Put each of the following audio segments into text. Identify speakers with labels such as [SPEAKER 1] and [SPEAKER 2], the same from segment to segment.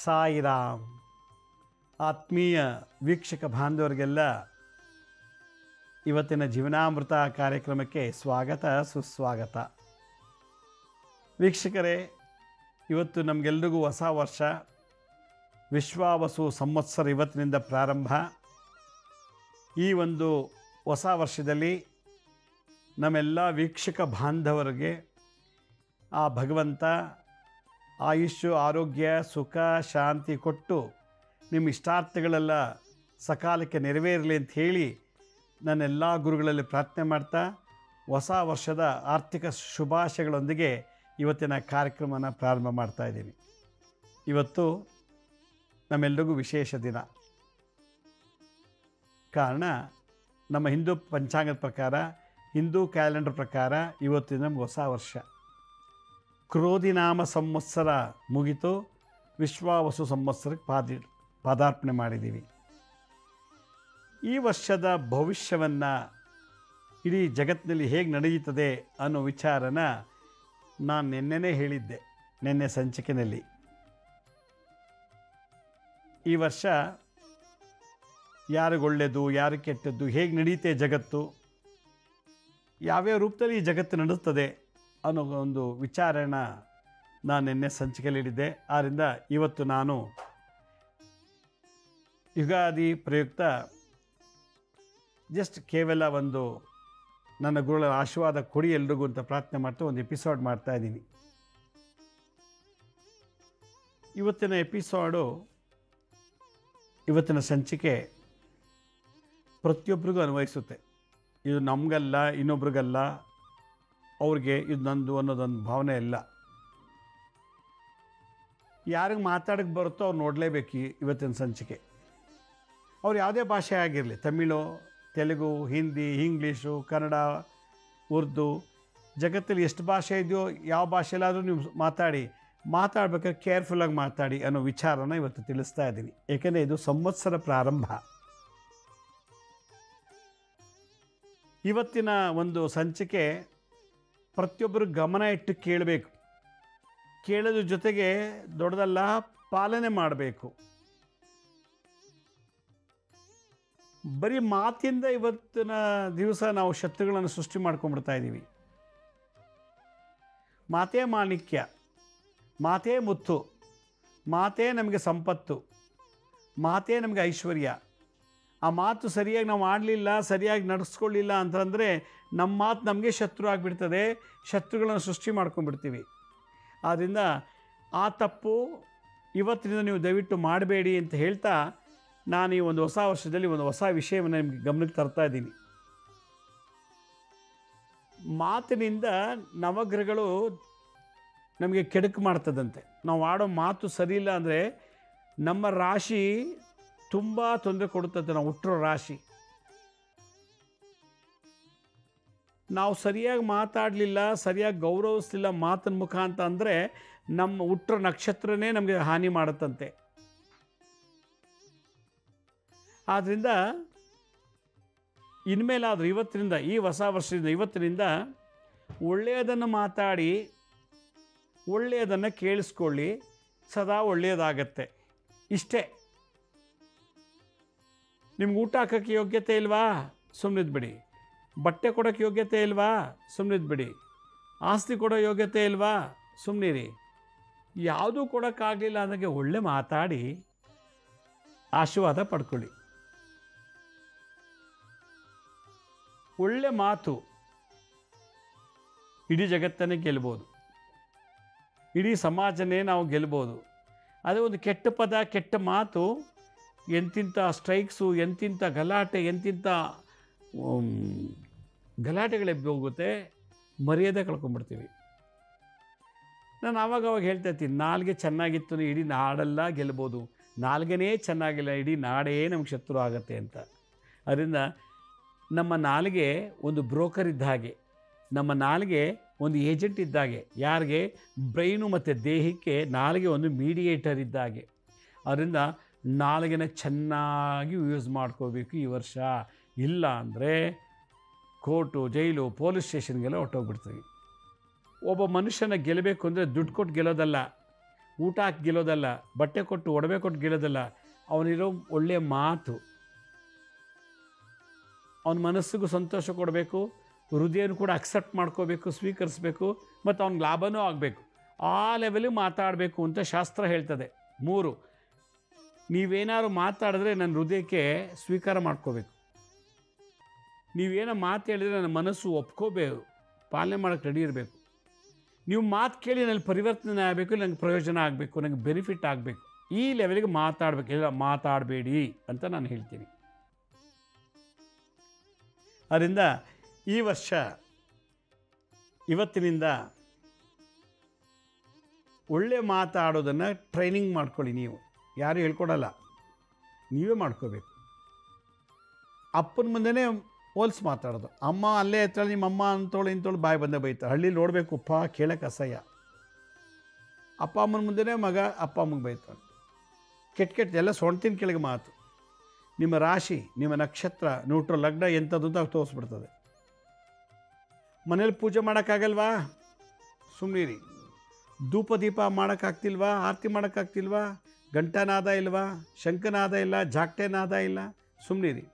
[SPEAKER 1] ಸಾಯಿರಾಮ್. ಆತ್ಮೀಯ ವೀಕ್ಷಕ ಬಾಂಧವರಿಗೆಲ್ಲ ಇವತ್ತಿನ ಜೀವನಾಮೃತ ಕಾರ್ಯಕ್ರಮಕ್ಕೆ ಸ್ವಾಗತ ಸುಸ್ವಾಗತ. ವೀಕ್ಷಕರೇ, ಇವತ್ತು ನಮಗೆಲ್ರಿಗೂ ಹೊಸ ವರ್ಷ, ವಿಶ್ವಾವಸು ಸಂವತ್ಸರ ಇವತ್ತಿನಿಂದ ಪ್ರಾರಂಭ. ಈ ಒಂದು ಹೊಸ ವರ್ಷದಲ್ಲಿ ನಮ್ಮೆಲ್ಲ ವೀಕ್ಷಕ ಬಾಂಧವರಿಗೆ ಆ ಭಗವಂತ ಆಯುಷ್ಯು, ಆರೋಗ್ಯ, ಸುಖ, ಶಾಂತಿ ಕೊಟ್ಟು ನಿಮ್ಮ ಇಷ್ಟಾರ್ಥಗಳೆಲ್ಲ ಸಕಾಲಕ್ಕೆ ನೆರವೇರಲಿ ಅಂತ ಹೇಳಿ ನನ್ನೆಲ್ಲ ಗುರುಗಳಲ್ಲಿ ಪ್ರಾರ್ಥನೆ ಮಾಡ್ತಾ ಹೊಸ ವರ್ಷದ ಆರ್ಥಿಕ ಶುಭಾಶಯಗಳೊಂದಿಗೆ ಇವತ್ತಿನ ಕಾರ್ಯಕ್ರಮನ ಪ್ರಾರಂಭ ಮಾಡ್ತಾಯಿದ್ದೀನಿ. ಇವತ್ತು ನಮ್ಮೆಲ್ಲರಿಗೂ ವಿಶೇಷ ದಿನ. ಕಾರಣ, ನಮ್ಮ ಹಿಂದೂ ಪಂಚಾಂಗದ ಪ್ರಕಾರ, ಹಿಂದೂ ಕ್ಯಾಲೆಂಡರ್ ಪ್ರಕಾರ ಇವತ್ತಿನ ನಮ್ಗೆ ಹೊಸ ವರ್ಷ. ಕ್ರೋಧಿನಾಮ ಸಂವತ್ಸರ ಮುಗಿತು, ವಿಶ್ವಾವಸು ಸಂವತ್ಸರಕ್ಕೆ ಪಾದಾರ್ಪಣೆ ಮಾಡಿದ್ದೀವಿ. ಈ ವರ್ಷದ ಭವಿಷ್ಯವನ್ನು, ಇಡೀ ಜಗತ್ತಿನಲ್ಲಿ ಹೇಗೆ ನಡೆಯುತ್ತದೆ ಅನ್ನೋ ವಿಚಾರನ ನಾನು ನಿನ್ನೆನೇ ಹೇಳಿದ್ದೆ, ನಿನ್ನೆ ಸಂಚಿಕೆಯಲ್ಲಿ. ಈ ವರ್ಷ ಯಾರಿಗೆ ಒಳ್ಳೆಯದು, ಯಾರಿಗೆ ಕೆಟ್ಟದ್ದು, ಹೇಗೆ ನಡೆಯುತ್ತೆ ಜಗತ್ತು, ಯಾವ್ಯಾವ ರೂಪದಲ್ಲಿ ಈ ಜಗತ್ತು ನಡೆಯುತ್ತದೆ ಅನ್ನೋ ಒಂದು ವಿಚಾರನ ನಾನು ನಿನ್ನೆ ಸಂಚಿಕೆಯಲ್ಲಿ ಹಿಡಿದ್ದೆ. ಆದ್ದರಿಂದ ಇವತ್ತು ನಾನು ಯುಗಾದಿ ಪ್ರಯುಕ್ತ ಜಸ್ಟ್ ಕೇವಲ ಒಂದು ನನ್ನ ಗುರುಗಳ ಆಶೀರ್ವಾದ ಕೊಡಿ ಎಲ್ರಿಗೂ ಅಂತ ಪ್ರಾರ್ಥನೆ ಮಾಡ್ತಾ ಒಂದು ಎಪಿಸೋಡ್ ಮಾಡ್ತಾಯಿದ್ದೀನಿ. ಇವತ್ತಿನ ಎಪಿಸೋಡು, ಇವತ್ತಿನ ಸಂಚಿಕೆ ಪ್ರತಿಯೊಬ್ಬರಿಗೂ ಅನ್ವಯಿಸುತ್ತೆ. ಇದು ನಮಗಲ್ಲ, ಇನ್ನೊಬ್ರಿಗಲ್ಲ, ಅವ್ರಿಗೆ ಇದು ನಂದು ಅನ್ನೋದೊಂದು ಭಾವನೆ ಇಲ್ಲ. ಯಾರಿಗೆ ಮಾತಾಡೋಕ್ಕೆ ಬರುತ್ತೋ ಅವ್ರು ನೋಡಲೇಬೇಕು ಇವತ್ತಿನ ಸಂಚಿಕೆ. ಅವ್ರು ಯಾವುದೇ ಭಾಷೆ ಆಗಿರಲಿ, ತಮಿಳು, ತೆಲುಗು, ಹಿಂದಿ, ಇಂಗ್ಲೀಷು, ಕನ್ನಡ, ಉರ್ದು, ಜಗತ್ತಲ್ಲಿ ಎಷ್ಟು ಭಾಷೆ ಇದೆಯೋ ಯಾವ ಭಾಷೆಯಲ್ಲಾದರೂ ನೀವು ಮಾತಾಡಬೇಕಾದ್ರೆ ಕೇರ್ಫುಲ್ಲಾಗಿ ಮಾತಾಡಿ ಅನ್ನೋ ವಿಚಾರನ ಇವತ್ತು ತಿಳಿಸ್ತಾ ಇದ್ದೀನಿ. ಏಕೆಂದರೆ ಇದು ಸಂವತ್ಸರ ಪ್ರಾರಂಭ. ಇವತ್ತಿನ ಒಂದು ಸಂಚಿಕೆ ಪ್ರತಿಯೊಬ್ಬರು ಗಮನ ಇಟ್ಟು ಕೇಳಬೇಕು. ಕೇಳೋದ್ರ ಜೊತೆಗೆ ದೊಡ್ಡದಲ್ಲ, ಪಾಲನೆ ಮಾಡಬೇಕು. ಬರೀ ಮಾತಿಂದ ಇವತ್ತಿನ ದಿವಸ ನಾವು ಶತ್ರುಗಳನ್ನು ಸೃಷ್ಟಿ ಮಾಡ್ಕೊಂಡ್ಬಿಡ್ತಾ ಇದ್ದೀವಿ. ಮಾತೇ ಮಾಣಿಕ್ಯ, ಮಾತೇ ಮುತ್ತು, ಮಾತೇ ನಮಗೆ ಸಂಪತ್ತು, ಮಾತೇ ನಮಗೆ ಐಶ್ವರ್ಯ. ಆ ಮಾತು ಸರಿಯಾಗಿ ನಾವು ಆಡಲಿಲ್ಲ, ಸರಿಯಾಗಿ ನಡೆಸ್ಕೊಳ್ಳಿಲ್ಲ ಅಂತಂದರೆ ನಮ್ಮ ಮಾತು ನಮಗೆ ಶತ್ರು ಆಗಿಬಿಡ್ತದೆ, ಶತ್ರುಗಳನ್ನು ಸೃಷ್ಟಿ ಮಾಡ್ಕೊಂಡ್ಬಿಡ್ತೀವಿ. ಆದ್ದರಿಂದ ಆ ತಪ್ಪು ಇವತ್ತಿನಿಂದ ನೀವು ದಯವಿಟ್ಟು ಮಾಡಬೇಡಿ ಅಂತ ಹೇಳ್ತಾ, ನಾನು ಈ ಒಂದು ಹೊಸ ವರ್ಷದಲ್ಲಿ ಒಂದು ಹೊಸ ವಿಷಯವನ್ನು ನಿಮಗೆ ಗಮನಕ್ಕೆ ತರ್ತಾ ಇದ್ದೀನಿ. ಮಾತಿನಿಂದ ನವಗ್ರಹಗಳು ನಮಗೆ ಕೆಡುಕು ಮಾಡ್ತದಂತೆ. ನಾವು ಆಡೋ ಮಾತು ಸರಿಯಿಲ್ಲ ಅಂದರೆ ನಮ್ಮ ರಾಶಿ ತುಂಬ ತೊಂದರೆ ಕೊಡುತ್ತದೆ. ನಾವು ಹುಟ್ಟಿರೋ ರಾಶಿ, ನಾವು ಸರಿಯಾಗಿ ಮಾತಾಡಲಿಲ್ಲ, ಸರಿಯಾಗಿ ಗೌರವಿಸಲಿಲ್ಲ ಮಾತಿನ ಮುಖಾಂತರ ಅಂದರೆ ನಮ್ಮ ಹುಟ್ಟಿರೋ ನಕ್ಷತ್ರನೇ ನಮಗೆ ಹಾನಿ ಮಾಡುತ್ತಂತೆ. ಆದ್ದರಿಂದ ಇನ್ಮೇಲಾದರೂ ಇವತ್ತಿನಿಂದ, ಈ ಹೊಸ ವರ್ಷದಿಂದ ಇವತ್ತಿನಿಂದ ಒಳ್ಳೆಯದನ್ನು ಮಾತಾಡಿ, ಒಳ್ಳೆಯದನ್ನು ಕೇಳಿಸ್ಕೊಳ್ಳಿ, ಸದಾ ಒಳ್ಳೆಯದಾಗತ್ತೆ. ಇಷ್ಟೇ. ನಿಮ್ಗೆ ಊಟ ಹಾಕೋಕ್ಕೆ ಯೋಗ್ಯತೆ ಇಲ್ವಾ? ಸುಮ್ಮನಿದ್ಬಿಡಿ. ಬಟ್ಟೆ ಕೊಡೋಕ್ಕೆ ಯೋಗ್ಯತೆ ಇಲ್ವಾ? ಸುಮ್ಮನಿದ್ಬಿಡಿ. ಆಸ್ತಿ ಕೊಡೋ ಯೋಗ್ಯತೆ ಇಲ್ವಾ? ಸುಮ್ಮನಿರಿ. ಯಾವುದೂ ಕೊಡೋಕ್ಕಾಗಲಿಲ್ಲ ಅಂದಾಗೆ ಒಳ್ಳೆ ಮಾತಾಡಿ ಆಶೀರ್ವಾದ ಪಡ್ಕೊಳ್ಳಿ. ಒಳ್ಳೆ ಮಾತು ಇಡೀ ಜಗತ್ತನ್ನೇ ಗೆಲ್ಬೋದು, ಇಡೀ ಸಮಾಜನೇ ನಾವು ಗೆಲ್ಬೋದು. ಅದೇ ಒಂದು ಕೆಟ್ಟ ಪದ, ಕೆಟ್ಟ ಮಾತು, ಎಂತಿಂಥ ಸ್ಟ್ರೈಕ್ಸು, ಎಂತಿಂಥ ಗಲಾಟೆ, ಎಂತಿಂಥ ಗಲಾಟೆಗಳೆಬ್ಬಿ ಹೋಗುತ್ತೆ, ಮರ್ಯಾದೆ ಕಳ್ಕೊಂಡ್ಬಿಡ್ತೀವಿ. ನಾನು ಆವಾಗವಾಗ ಹೇಳ್ತಾ ಇರ್ತೀನಿ, ನಾಲ್ಗೆ ಚೆನ್ನಾಗಿತ್ತು ಇಡೀ ನಾಡೆಲ್ಲ ಗೆಲ್ಬೋದು, ನಾಲ್ಗೆನೇ ಚೆನ್ನಾಗಿಲ್ಲ ಇಡೀ ನಾಡೇ ನಮ್ಗೆ ಶತ್ರು ಆಗುತ್ತೆ ಅಂತ. ಅದರಿಂದ ನಮ್ಮ ನಾಲಿಗೆ ಒಂದು ಬ್ರೋಕರ್ ಇದ್ದ ಹಾಗೆ, ನಮ್ಮ ನಾಲಿಗೆ ಒಂದು ಏಜೆಂಟ್ ಇದ್ದಾಗೆ. ಯಾರಿಗೆ? ಬ್ರೈನು ಮತ್ತು ದೇಹಕ್ಕೆ ನಾಲಿಗೆ ಒಂದು ಮೀಡಿಯೇಟರ್ ಇದ್ದಾಗೆ. ಅದರಿಂದ ನಾಲಿಗೆನ ಚೆನ್ನಾಗಿ ಯೂಸ್ ಮಾಡ್ಕೋಬೇಕು ಈ ವರ್ಷ. ಇಲ್ಲ ಅಂದರೆ ಕೋರ್ಟು, ಜೈಲು, ಪೊಲೀಸ್ ಸ್ಟೇಷನ್ಗೆಲ್ಲ ಹೊಟ್ಟೋಗ್ಬಿಡ್ತೀವಿ. ಒಬ್ಬ ಮನುಷ್ಯನ ಗೆಲ್ಲಬೇಕು ಅಂದರೆ ದುಡ್ಡು ಕೊಟ್ಟು ಗೆಲ್ಲೋದಲ್ಲ, ಊಟ ಹಾಕಿ ಗೆಲ್ಲೋದಲ್ಲ, ಬಟ್ಟೆ ಕೊಟ್ಟು ಒಡವೆ ಕೊಟ್ಟು ಗೆಲ್ಲೋದಲ್ಲ, ಅವನಿರೋ ಒಳ್ಳೆಯ ಮಾತು. ಅವನ ಮನಸ್ಸಿಗೂ ಸಂತೋಷ ಕೊಡಬೇಕು, ಹೃದಯನೂ ಕೂಡ ಅಕ್ಸೆಪ್ಟ್ ಮಾಡ್ಕೋಬೇಕು, ಸ್ವೀಕರಿಸಬೇಕು, ಮತ್ತು ಅವ್ನಿಗೆ ಲಾಭನೂ ಆಗಬೇಕು. ಆ ಲೆವೆಲಿಗೆ ಮಾತಾಡಬೇಕು ಅಂತ ಶಾಸ್ತ್ರ ಹೇಳ್ತದೆ. 3, ನೀವೇನಾದ್ರು ಮಾತಾಡಿದ್ರೆ ನನ್ನ ಹೃದಯಕ್ಕೆ ಸ್ವೀಕಾರ ಮಾಡ್ಕೋಬೇಕು. ನೀವೇನೋ ಮಾತು ಹೇಳಿದರೆ ನನ್ನ ಮನಸ್ಸು ಒಪ್ಕೋಬೇಕು, ಪಾಲನೆ ಮಾಡೋಕ್ಕೆ ರೆಡಿ ಇರಬೇಕು. ನೀವು ಮಾತು ಕೇಳಿ ನನಗೆ ಪರಿವರ್ತನೆ ಆಗಬೇಕು, ನನಗೆ ಪ್ರಯೋಜನ ಆಗಬೇಕು, ನನಗೆ ಬೆನಿಫಿಟ್ ಆಗಬೇಕು. ಈ ಲೆವೆಲಿಗೆ ಮಾತಾಡಬೇಕು. ಇಲ್ಲ ಮಾತಾಡಬೇಡಿ ಅಂತ ನಾನು ಹೇಳ್ತೀನಿ. ಅದರಿಂದ ಈ ವರ್ಷ ಇವತ್ತಿನಿಂದ ಒಳ್ಳೆ ಮಾತಾಡೋದನ್ನು ಟ್ರೈನಿಂಗ್ ಮಾಡ್ಕೊಳ್ಳಿ. ನೀವು ಯಾರು ಹೇಳ್ಕೊಡಲ್ಲ, ನೀವೇ ಮಾಡ್ಕೋಬೇಕು. ಅಪ್ಪನ ಮುಂದೆನೇ ಹೋಲ್ಸಿ ಮಾತಾಡೋದು. ಅಮ್ಮ ಅಲ್ಲೇ ಎತ್ತಳೆ, ನಿಮ್ಮ ಅಮ್ಮ ಅಂತೋಳು ಇಂತೋಳು ಬಾಯಿ ಬಂದೇ ಬೈತಾರೆ. ಹಳ್ಳಿಲಿ ನೋಡಬೇಕು, ಉಪ್ಪ ಕೇಳಕ್ಕೆ ಅಸಹ್ಯ. ಅಪ್ಪ ಅಮ್ಮನ ಮುಂದೆನೇ ಮಗ ಅಪ್ಪ ಅಮ್ಮಗೆ ಬೈತಾನೆ. ಕೆಟ್ಟ ಎಲ್ಲ ಸೊಂಟಿನ ಕೆಳಗೆ ಮಾತು. ನಿಮ್ಮ ರಾಶಿ, ನಿಮ್ಮ ನಕ್ಷತ್ರ, ನ್ಯೂಟ್ರಲ್ ಲಗ್ನ ಎಂಥದ್ದು ಅಂತ ತೋರಿಸ್ಬಿಡ್ತದೆ. ಮನೇಲಿ ಪೂಜೆ ಮಾಡೋಕ್ಕಾಗಲ್ವಾ? ಸುಮ್ಮನಿರಿ. ಧೂಪ ದೀಪ ಮಾಡೋಕ್ಕಾಗ್ತಿಲ್ವಾ? ಆರತಿ ಮಾಡೋಕ್ಕಾಗ್ತಿಲ್ವಾ? ಗಂಟನಾದ ಇಲ್ವಾ? ಶಂಖನಾದ ಇಲ್ಲ, ಜಾಗಟೆನಾದ ಇಲ್ಲ, ಸುಮ್ಮನಿರಿ.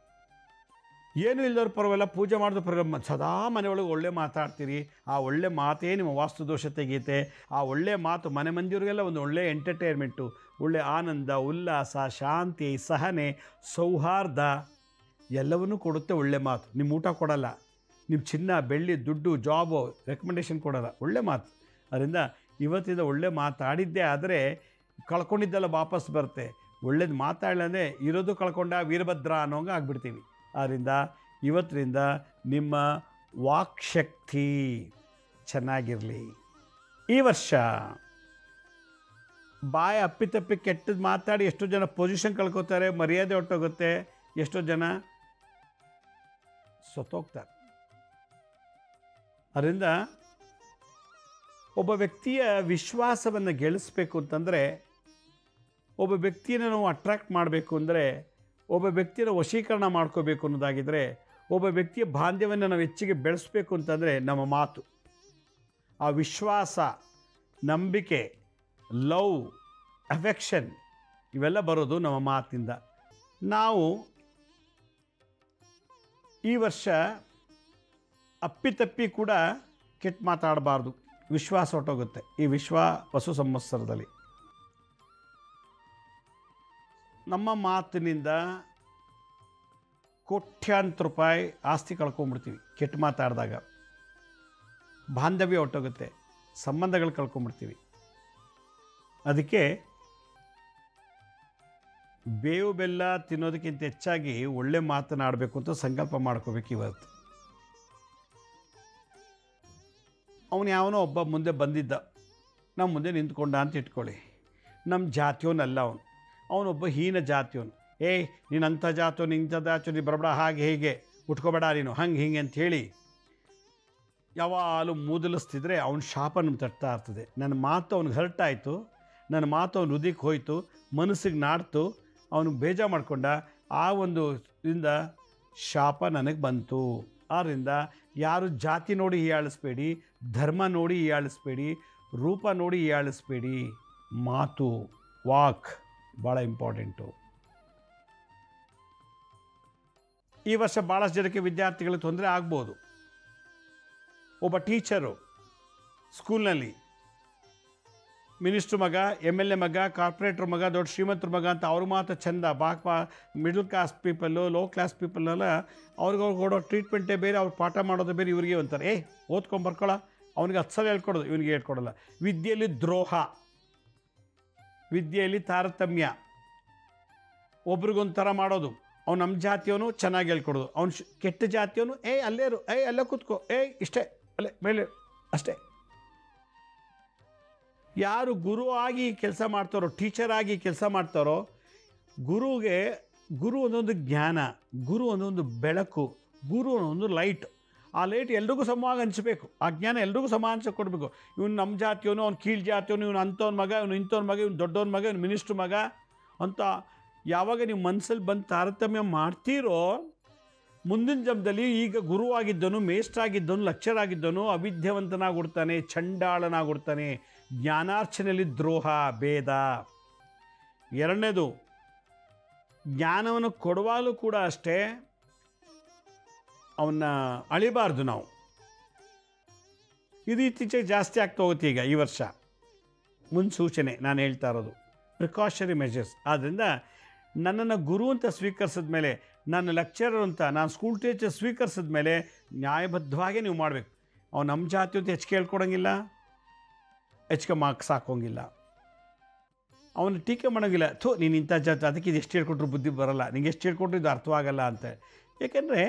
[SPEAKER 1] ಏನೂ ಇಲ್ಲದವ್ರು ಪರವಾಗಿಲ್ಲ, ಪೂಜೆ ಮಾಡಿದ್ರು ಪರವಾಗಿಲ್ಲ, ಸದಾ ಮನೆಯೊಳಗೆ ಒಳ್ಳೆ ಮಾತಾಡ್ತೀರಿ. ಆ ಒಳ್ಳೆ ಮಾತೇ ನಿಮ್ಮ ವಾಸ್ತುದೋಷ ತೆಗೀತೆ. ಆ ಒಳ್ಳೆಯ ಮಾತು ಮನೆ ಮಂದಿಯವರಿಗೆಲ್ಲ ಒಂದು ಒಳ್ಳೆಯ ಎಂಟರ್ಟೈನ್ಮೆಂಟು, ಒಳ್ಳೆ ಆನಂದ, ಉಲ್ಲಾಸ, ಶಾಂತಿ, ಸಹನೆ, ಸೌಹಾರ್ದ ಎಲ್ಲವನ್ನೂ ಕೊಡುತ್ತೆ ಒಳ್ಳೆ ಮಾತು. ನಿಮ್ಮ ಊಟ ಕೊಡಲ್ಲ, ನಿಮ್ಮ ಚಿನ್ನ, ಬೆಳ್ಳಿ, ದುಡ್ಡು, ಜಾಬು, ರೆಕಮೆಂಡೇಷನ್ ಕೊಡಲ್ಲ, ಒಳ್ಳೆ ಮಾತು. ಅದರಿಂದ ಇವತ್ತಿಂದ ಒಳ್ಳೆ ಮಾತಾಡಿದ್ದೇ ಆದರೆ ಕಳ್ಕೊಂಡಿದ್ದೆಲ್ಲ ವಾಪಸ್ ಬರುತ್ತೆ. ಒಳ್ಳೇದು ಮಾತಾಡಲಂದರೆ ಇರೋದು ಕಳ್ಕೊಂಡ ವೀರಭದ್ರ ಅನ್ನೋಂಗೆ ಆಗಿಬಿಡ್ತೀವಿ. ಆದ್ದರಿಂದ ಇವತ್ತಿನಿಂದ ನಿಮ್ಮ ವಾಕ್ಶಕ್ತಿ ಚೆನ್ನಾಗಿರಲಿ. ಈ ವರ್ಷ ಬಾಯಿ ಅಪ್ಪಿತಪ್ಪಿ ಕೆಟ್ಟದ್ದು ಮಾತಾಡಿ ಎಷ್ಟೋ ಜನ ಪೊಸಿಷನ್ ಕಳ್ಕೊತಾರೆ, ಮರ್ಯಾದೆ ಹೊಟ್ಟೋಗುತ್ತೆ, ಎಷ್ಟೋ ಜನ ಸತ್ತೋಗ್ತಾರೆ. ಅದರಿಂದ ಒಬ್ಬ ವ್ಯಕ್ತಿಯ ವಿಶ್ವಾಸವನ್ನು ಗೆಲ್ಲಿಸ್ಬೇಕು ಅಂತಂದರೆ, ಒಬ್ಬ ವ್ಯಕ್ತಿಯನ್ನು ನಾವು ಅಟ್ರ್ಯಾಕ್ಟ್ ಮಾಡಬೇಕು ಅಂದರೆ, ಒಬ್ಬ ವ್ಯಕ್ತಿಯ ವಶೀಕರಣ ಮಾಡ್ಕೋಬೇಕು ಅನ್ನೋದಾಗಿದ್ದರೆ, ಒಬ್ಬ ವ್ಯಕ್ತಿಯ ಬಾಂಧವ್ಯವನ್ನು ನಾವು ಹೆಚ್ಚಿಗೆ ಬೆಳೆಸಬೇಕು ಅಂತಂದರೆ ನಮ್ಮ ಮಾತು, ಆ ವಿಶ್ವಾಸ, ನಂಬಿಕೆ, ಲವ್, ಅಫೆಕ್ಷನ್ ಇವೆಲ್ಲ ಬರೋದು ನಮ್ಮ ಮಾತಿಂದ. ನಾವು ಈ ವರ್ಷ ಅಪ್ಪಿತಪ್ಪಿ ಕೂಡ ಕೆಟ್ಟ ಮಾತಾಡಬಾರ್ದು. ವಿಶ್ವಾಸ ಹೊಟ್ಟೋಗುತ್ತೆ ಈ ವಸು ಸಂವತ್ಸರದಲ್ಲಿ. ನಮ್ಮ ಮಾತಿನಿಂದ ಕೋಟ್ಯಾಂತರ ರೂಪಾಯಿ ಆಸ್ತಿ ಕಳ್ಕೊಂಬಿಡ್ತೀವಿ. ಕೆಟ್ಟ ಮಾತಾಡಿದಾಗ ಬಾಂಧವ್ಯ ಹೊಟ್ಟೋಗುತ್ತೆ, ಸಂಬಂಧಗಳು ಕಳ್ಕೊಂಬಿಡ್ತೀವಿ. ಅದಕ್ಕೆ ಬೇವು ಬೆಲ್ಲ ತಿನ್ನೋದಕ್ಕಿಂತ ಹೆಚ್ಚಾಗಿ ಒಳ್ಳೆ ಮಾತನಾಡಬೇಕು ಅಂತ ಸಂಕಲ್ಪ ಮಾಡ್ಕೋಬೇಕು. ಇವತ್ತು ಅವನು ಯಾವನೋ ಒಬ್ಬ ಮುಂದೆ ಬಂದಿದ್ದ, ನಮ್ಮ ಮುಂದೆ ನಿಂತ್ಕೊಂಡ ಅಂತ ಇಟ್ಕೊಳ್ಳಿ. ನಮ್ಮ ಜಾತಿಯವನಲ್ಲ ಅವನೊಬ್ಬ ಹೀನ ಜಾತಿಯವನು. ನೀನು ಅಂಥ ಜಾತಿಯವನು, ಇಂಥ ಜಾತಿಯವನು, ನೀನು ಬರಬೇಡ, ಹಾಗೆ ಹೀಗೆ ಉಟ್ಕೋಬೇಡ, ನೀನು ಹಂಗೆ ಹಿಂಗೆ ಅಂಥೇಳಿ ಯಾವಾಗಲೂ ಮೂದಲಿಸ್ತಿದ್ರೆ ಅವನ ಶಾಪ ನಮ್ಗೆ ತಟ್ತಾ ಇರ್ತದೆ. ನನ್ನ ಮಾತು ಅವ್ನಿಗೆ ಹರ್ಟ್ ಆಯಿತು, ನನ್ನ ಮಾತು ಅವ್ನ ಹೃದಯಕ್ಕೆ ಹೋಯಿತು, ಮನಸ್ಸಿಗೆ ನಾಡ್ತು, ಅವನು ಬೇಜಾರು ಮಾಡಿಕೊಂಡ. ಆ ಒಂದು ಇದರಿಂದ ಶಾಪ ನನಗೆ ಬಂತು. ಆದ್ದರಿಂದ ಯಾರು ಜಾತಿ ನೋಡಿ ಹೀಯಾಳಿಸ್ಬೇಡಿ, ಧರ್ಮ ನೋಡಿ ಹೀಯಾಳಿಸ್ಬೇಡಿ, ರೂಪ ನೋಡಿ ಹೀಯಾಳಿಸ್ಬೇಡಿ. ಮಾತು, ವಾಕ್ ಭಾಳ ಇಂಪಾರ್ಟೆಂಟು. ಈ ವರ್ಷ ಭಾಳಷ್ಟು ಜನಕ್ಕೆ ವಿದ್ಯಾರ್ಥಿಗಳಿಗೆ ತೊಂದರೆ ಆಗ್ಬೋದು. ಒಬ್ಬ ಟೀಚರು ಸ್ಕೂಲ್ನಲ್ಲಿ ಮಿನಿಸ್ಟ್ರ್ ಮಗ, MLA ಮಗ, ಕಾರ್ಪೊರೇಟ್ರ್ ಮಗ, ದೊಡ್ಡ ಶ್ರೀಮಂತರ ಮಗ ಅಂತ ಅವ್ರ ಮಾತು ಚೆಂದ. Middle class people, low class ಪೀಪಲ್ನೆಲ್ಲ ಅವ್ರಿಗೆ ಕೊಡೋ ಟ್ರೀಟ್ಮೆಂಟೇ ಬೇರೆ, ಅವ್ರು ಪಾಠ ಮಾಡೋದು ಬೇರೆ. ಇವರಿಗೆ ಅಂತಾರೆ ಓದ್ಕೊಂಬರ್ಕೊಳ್ಳೋ, ಅವನಿಗೆ 10 ಸಲ ಹೇಳ್ಕೊಡೋದು, ಇವನಿಗೆ ಹೇಳ್ಕೊಡೋಲ್ಲ. ವಿದ್ಯೆಯಲ್ಲಿ ದ್ರೋಹ, ವಿದ್ಯೆಯಲ್ಲಿ ತಾರತಮ್ಯ, ಒಬ್ರಿಗೊಂಥರ ಮಾಡೋದು. ಅವ್ನು ನಮ್ಮ ಜಾತಿಯವನು ಚೆನ್ನಾಗಿ ಹೇಳ್ಕೊಡೋದು, ಅವ್ನು ಕೆಟ್ಟ ಜಾತಿಯವನು ಅಲ್ಲೇರು, ಅಲ್ಲೇ ಕೂತ್ಕೋ, ಇಷ್ಟೇ ಅಲ್ಲೇ ಮೇಲೆ ಅಷ್ಟೇ. ಯಾರು ಗುರು ಆಗಿ ಕೆಲಸ ಮಾಡ್ತಾರೋ, ಟೀಚರ್ ಆಗಿ ಕೆಲಸ ಮಾಡ್ತಾರೋ, ಗುರು ಒಂದೊಂದು ಜ್ಞಾನ, ಗುರು ಒಂದೊಂದು ಬೆಳಕು, ಗುರು ಒಂದೊಂದು ಲೈಟ್. ಆ ಲೈಟ್ ಎಲ್ರಿಗೂ ಸಮವಾಗಿ ಹಂಚಬೇಕು, ಆ ಜ್ಞಾನ ಎಲ್ರಿಗೂ ಸಮ ಹಂಚಕ್ಕೆ ಕೊಡಬೇಕು. ಇವನು ನಮ್ಮ ಜಾತಿಯವನು, ಅವ್ನು ಕೀಳು ಜಾತಿಯವನು, ಇವನು ಅಂಥವ್ನ ಮಗ, ಇವನು ಇಂಥವ್ನ ಮಗ, ಇವನು ದೊಡ್ಡವನ ಮಗ, ಇವನು ಮಿನಿಸ್ಟ್ರ್ ಮಗ ಅಂತ ಯಾವಾಗ ನೀವು ಮನಸ್ಸಲ್ಲಿ ಬಂದು ತಾರತಮ್ಯ ಮಾಡ್ತೀರೋ, ಮುಂದಿನ ಜನ್ಮದಲ್ಲಿ ಈಗ ಗುರುವಾಗಿದ್ದನು, ಮೇಷ್ಟ್ರಾಗಿದ್ದನು, ಲೆಕ್ಚರ್ ಆಗಿದ್ದನು ಅವಿದ್ಯಾವಂತನಾಗ್ಬಿಡ್ತಾನೆ, ಚಂಡಾಳನಾಗ್ಬಿಡ್ತಾನೆ, ಜ್ಞಾನಾರ್ಚನೆಯಲ್ಲಿ ದ್ರೋಹ, ಭೇದ. ಎರಡನೇದು, ಜ್ಞಾನವನ್ನು ಕೊಡುವಾಗಲೂ ಕೂಡ ಅಷ್ಟೇ ಅವನ್ನ ಅಳಿಬಾರ್ದು ನಾವು. ಇದು ಇತ್ತೀಚೆಗೆ ಜಾಸ್ತಿ ಆಗ್ತಾ ಹೋಗುತ್ತೆ ಈಗ ಈ ವರ್ಷ. ಮುನ್ಸೂಚನೆ ನಾನು ಹೇಳ್ತಾ ಇರೋದು, ಪ್ರಿಕಾಷನರಿ ಮೆಷರ್ಸ್. ಆದ್ದರಿಂದ ನನ್ನನ್ನು ಗುರು ಅಂತ ಸ್ವೀಕರಿಸಿದ ಮೇಲೆ, ನನ್ನ ಲೆಕ್ಚರರ್ ಅಂತ, ನಾನು ಸ್ಕೂಲ್ ಟೀಚರ್ ಸ್ವೀಕರಿಸಿದ ಮೇಲೆ ನ್ಯಾಯಬದ್ಧವಾಗಿ ನೀವು ಮಾಡಬೇಕು. ಅವ್ನು ನಮ್ಮ ಜಾತಿ ಅಂತ ಹೆಚ್ಚಿಗೆ ಹೇಳ್ಕೊಡೋಂಗಿಲ್ಲ, ಹೆಚ್ಚಿಗೆ ಮಾರ್ಕ್ಸ್ ಹಾಕೋಂಗಿಲ್ಲ, ಅವನು ಟೀಕೆ ಮಾಡೋಂಗಿಲ್ಲ. ನೀನು ಇಂಥ ಜಾತಿ, ಅದಕ್ಕೆ ಇದು ಎಷ್ಟು ಹೇಳ್ಕೊಟ್ರು ಬುದ್ಧಿ ಬರೋಲ್ಲ, ನಿಂಗೆ ಎಷ್ಟು ಹೇಳ್ಕೊಟ್ರು ಇದು ಅರ್ಥವಾಗಲ್ಲ ಅಂತ. ಏಕೆಂದರೆ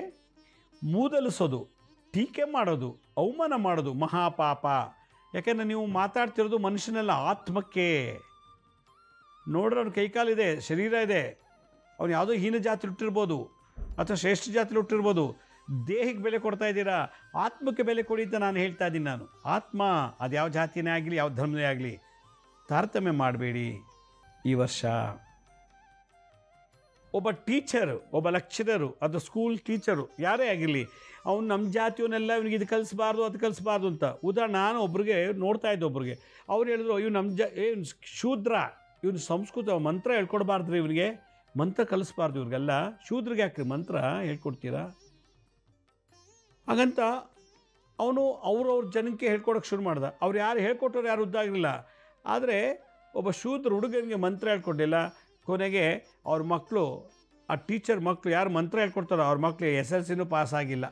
[SPEAKER 1] ಮೂದಲಿಸೋದು, ಟೀಕೆ ಮಾಡೋದು, ಅವಮಾನ ಮಾಡೋದು ಮಹಾಪಾಪ. ಯಾಕೆಂದರೆ ನೀವು ಮಾತಾಡ್ತಿರೋದು ಮನುಷ್ಯನೆಲ್ಲ ಆತ್ಮಕ್ಕೆ. ನೋಡ್ರೆ ಅವ್ನ ಕೈಕಾಲಿದೆ, ಶರೀರ ಇದೆ, ಅವನು ಯಾವುದೋ ಹೀನ ಜಾತಿ ಹುಟ್ಟಿರ್ಬೋದು ಅಥವಾ ಶ್ರೇಷ್ಠ ಜಾತಿ ಹುಟ್ಟಿರ್ಬೋದು. ದೇಹಕ್ಕೆ ಬೆಲೆ ಕೊಡ್ತಾ ಇದ್ದೀರಾ, ಆತ್ಮಕ್ಕೆ ಬೆಲೆ ಕೊಡಿ ಅಂತ ನಾನು ಹೇಳ್ತಾ ಇದ್ದೀನಿ. ನಾನು ಆತ್ಮ, ಅದು ಯಾವ ಜಾತಿನೇ ಆಗಲಿ, ಯಾವ ಧರ್ಮನೇ ಆಗಲಿ, ತಾರತಮ್ಯ ಮಾಡಬೇಡಿ. ಈ ವರ್ಷ ಒಬ್ಬ ಟೀಚರು, ಒಬ್ಬ ಲೆಕ್ಚರರು, ಅದು ಸ್ಕೂಲ್ ಟೀಚರು ಯಾರೇ ಆಗಿರಲಿ, ಅವ್ನು ನಮ್ಮ ಜಾತಿಯವನ್ನೆಲ್ಲ ಇವನಿಗೆ ಇದು ಕಲಿಸ್ಬಾರ್ದು, ಅದು ಕಲಿಸ್ಬಾರ್ದು ಅಂತ. ಉದಾಹರಣೆ, ನಾನು ಒಬ್ರಿಗೆ ನೋಡ್ತಾ ಇದ್ದೆ, ಒಬ್ರಿಗೆ ಅವ್ರು ಹೇಳಿದ್ರು, ಇವ್ನು ನಮ್ಮ ಇವ್ನು ಶೂದ್ರ, ಇವನು ಸಂಸ್ಕೃತ ಮಂತ್ರ ಹೇಳ್ಕೊಡ್ಬಾರ್ದ್ರಿ, ಇವನಿಗೆ ಮಂತ್ರ ಕಲಿಸ್ಬಾರ್ದು ಇವ್ರಿಗೆಲ್ಲ. ಶೂದ್ರಿಗೆ ಯಾಕೆ ಮಂತ್ರ ಹೇಳ್ಕೊಡ್ತೀರಾ? ಹಾಗಂತ ಅವನು ಅವ್ರವ್ರ ಜನಕ್ಕೆ ಹೇಳ್ಕೊಡೋಕ್ಕೆ ಶುರು ಮಾಡ್ದ. ಅವ್ರು ಯಾರು ಹೇಳ್ಕೊಟ್ಟವ್ರು ಯಾರು ಉದ್ದಾಗಲಿಲ್ಲ. ಆದರೆ ಒಬ್ಬ ಶೂದ್ರ ಹುಡುಗನಿಗೆ ಮಂತ್ರ ಹೇಳ್ಕೊಟ್ಟಿಲ್ಲ. ಕೊನೆಗೆ ಅವ್ರ ಮಕ್ಕಳು, ಆ ಟೀಚರ್ ಮಕ್ಕಳು ಯಾರು ಮಂತ್ರ ಹೇಳ್ಕೊಡ್ತಾರೋ ಅವ್ರ ಮಕ್ಕಳು SLCನೂ ಪಾಸಾಗಿಲ್ಲ.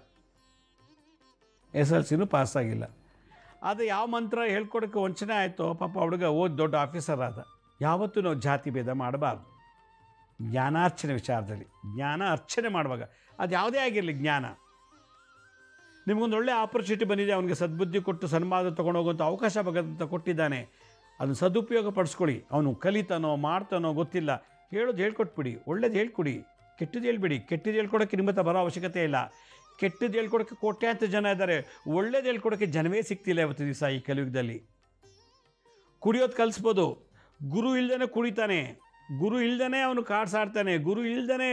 [SPEAKER 1] ಆದರೆ ಯಾವ ಮಂತ್ರ ಹೇಳ್ಕೊಡೋಕ್ಕೆ ವಂಚನೆ ಆಯಿತೋ ಪಾಪ ಹುಡುಗ ಓದಿ ದೊಡ್ಡ ಆಫೀಸರ್ ಆದ. ಯಾವತ್ತೂ ನಾವು ಜಾತಿ ಭೇದ ಮಾಡಬಾರ್ದು. ಜ್ಞಾನಾರ್ಚನೆ ವಿಚಾರದಲ್ಲಿ ಜ್ಞಾನ ಅರ್ಚನೆ ಮಾಡುವಾಗ, ಅದು ಯಾವುದೇ ಆಗಿರಲಿ ಜ್ಞಾನ. ನಿಮಗೊಂದು ಒಳ್ಳೆಯ ಆಪರ್ಚುನಿಟಿ ಬಂದಿದೆ, ಅವನಿಗೆ ಸದ್ಬುದ್ಧಿ ಕೊಟ್ಟು ಸನ್ಮಾನ ತೊಗೊಂಡೋಗುವಂಥ ಅವಕಾಶ ಭಗವಂತ ಕೊಟ್ಟಿದ್ದಾನೆ, ಅದನ್ನು ಸದುಪಯೋಗ ಪಡಿಸ್ಕೊಳ್ಳಿ. ಅವನು ಕಲಿತಾನೋ ಮಾಡ್ತಾನೋ ಗೊತ್ತಿಲ್ಲ, ಹೇಳೋದು ಹೇಳ್ಕೊಟ್ಬಿಡಿ, ಒಳ್ಳೇದು ಹೇಳ್ಕೊಡಿ, ಕೆಟ್ಟದ್ದು ಹೇಳ್ಬಿಡಿ. ಕೆಟ್ಟದ್ದು ಹೇಳ್ಕೊಡೋಕ್ಕೆ ನಿಮ್ಮ ಹತ್ರ ಬರೋ ಅವಶ್ಯಕತೆ ಇಲ್ಲ. ಕೆಟ್ಟದ್ದು ಹೇಳ್ಕೊಡೋಕ್ಕೆ ಕೋಟ್ಯಾಂತರ ಜನ ಇದ್ದಾರೆ, ಒಳ್ಳೇದು ಹೇಳ್ಕೊಡೋಕ್ಕೆ ಜನವೇ ಸಿಗ್ತಿಲ್ಲ ಇವತ್ತು ದಿವಸ ಈ ಕಲಿಯುಗದಲ್ಲಿ. ಕುಡಿಯೋದು ಕಲಿಸ್ಬೋದು, ಗುರು ಇಲ್ದೇ ಕುಡಿತಾನೆ, ಗುರು ಇಲ್ದೇ ಅವನು ಕಾರ್ಡ್ಸ್ ಆಡ್ತಾನೆ, ಗುರು ಇಲ್ದೇ